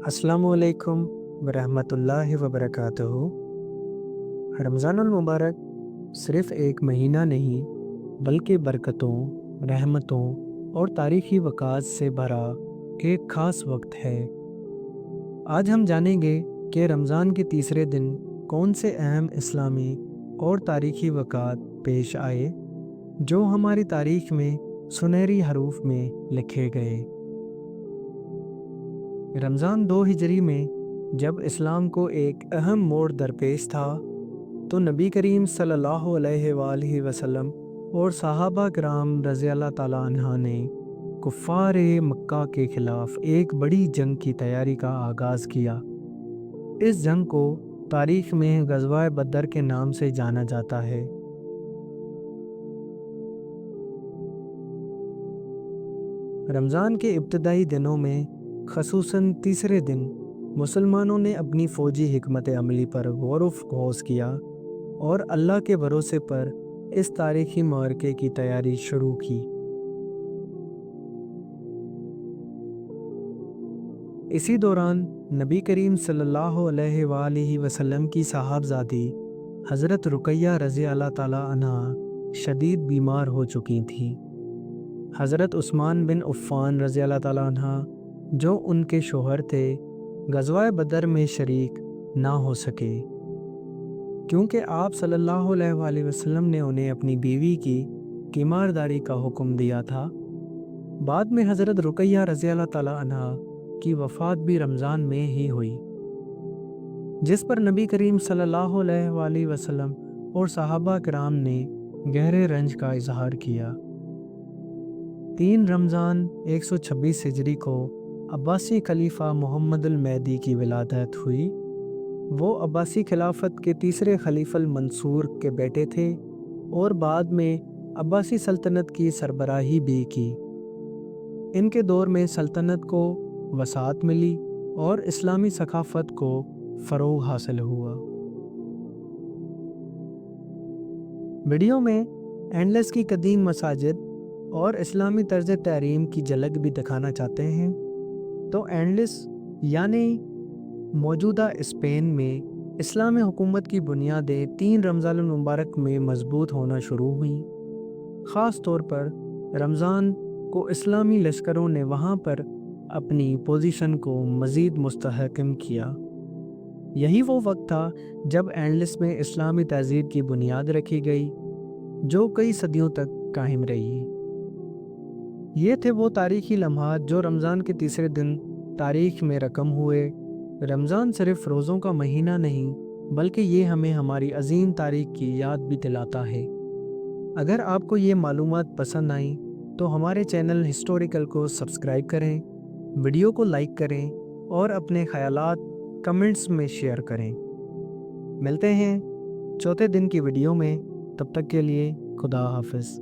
अस्सलामु अलैकुम वरहमतुल्लाहि वबरकातुहू। रमज़ानुल मुबारक सिर्फ़ एक महीना नहीं बल्कि बरकतों, रहमतों और तारीख़ी वक़ात से भरा एक ख़ास वक्त है। आज हम जानेंगे कि रमज़ान के तीसरे दिन कौन से अहम इस्लामी और तारीख़ी वक़ात पेश आए जो हमारी तारीख़ में सुनहरी हरूफ में लिखे गए। रमज़ान 2 हिजरी में जब इस्लाम को एक अहम मोड़ दरपेश था तो नबी करीम सल्लल्लाहु अलैहि वसल्लम और सहाबा किराम रज़ी अल्लाह ताला अन्हा ने कुफ़ार मक्का के ख़िलाफ़ एक बड़ी जंग की तैयारी का आगाज़ किया। इस जंग को तारीख़ में ग़ज़वा बदर के नाम से जाना जाता है। रमज़ान के इब्तदाई दिनों में ख़ुसूसन तीसरे दिन मुसलमानों ने अपनी फ़ौजी हिकमत अमली पर गौर व ग़ौस किया और अल्लाह के भरोसे पर इस तारीख़ी मारके की तैयारी शुरू की। इसी दौरान नबी करीम सल्लल्लाहु अलैहि वसल्लम की साहबजादी हज़रत रुक़ैया रज़ी अल्लाह ताला अन्हा शदीद बीमार हो चुकी थीं। हज़रत उस्मान बिन उफ़्फ़ान रज़ी अल्लाह ताला अन्हा जो उनके शोहर थे ग़ज़वा बदर में शरीक ना हो सके क्योंकि आप सल्लल्लाहु अलैहि वसल्लम ने उन्हें अपनी बीवी की तीमारदारी का हुक्म दिया था। बाद में हज़रत रुक़ैया रज़ी अल्लाह ताला अन्हा की वफ़ात भी रमज़ान में ही हुई, जिस पर नबी करीम सल्लल्लाहु अलैहि वसल्लम और सहाबा किराम ने गहरे रंज का इजहार किया। 3 रमज़ान 126 हिजरी को अब्बासी खलीफा मुहम्मदुल महदी की विलादत हुई। वो अब्बासी खिलाफत के तीसरे खलीफा मंसूर के बेटे थे और बाद में अब्बासी सल्तनत की सरबराही भी की। इनके दौर में सल्तनत को वसाअत मिली और इस्लामी सकाफ़त को फ़रोग़ हासिल हुआ। वीडियो में एंडलस की कदीम मसाजिद और इस्लामी तर्ज़ तहरीम की झलक भी दिखाना चाहते हैं। तो एंडलस यानी मौजूदा स्पेन में इस्लामी हुकूमत की बुनियादें 3 रमज़ानुल मुबारक में मज़बूत होना शुरू हुईं। ख़ास तौर पर रमज़ान को इस्लामी लश्करों ने वहाँ पर अपनी पोजीशन को मज़ीद मुस्तहकम किया। यही वो वक्त था जब एंडलस में इस्लामी तहज़ीब की बुनियाद रखी गई जो कई सदियों तक कायम रही। ये थे वो तारीख़ी लम्हात जो रमज़ान के तीसरे दिन तारीख़ में रकम हुए। रमज़ान सिर्फ़ रोज़ों का महीना नहीं बल्कि ये हमें हमारी अज़ीम तारीख़ की याद भी दिलाता है। अगर आपको ये मालूमात पसंद आई तो हमारे चैनल हिस्टोरिकल को सब्सक्राइब करें, वीडियो को लाइक करें और अपने ख़यालात कमेंट्स में शेयर करें। मिलते हैं चौथे दिन की वीडियो में, तब तक के लिए खुदा हाफ़िज़।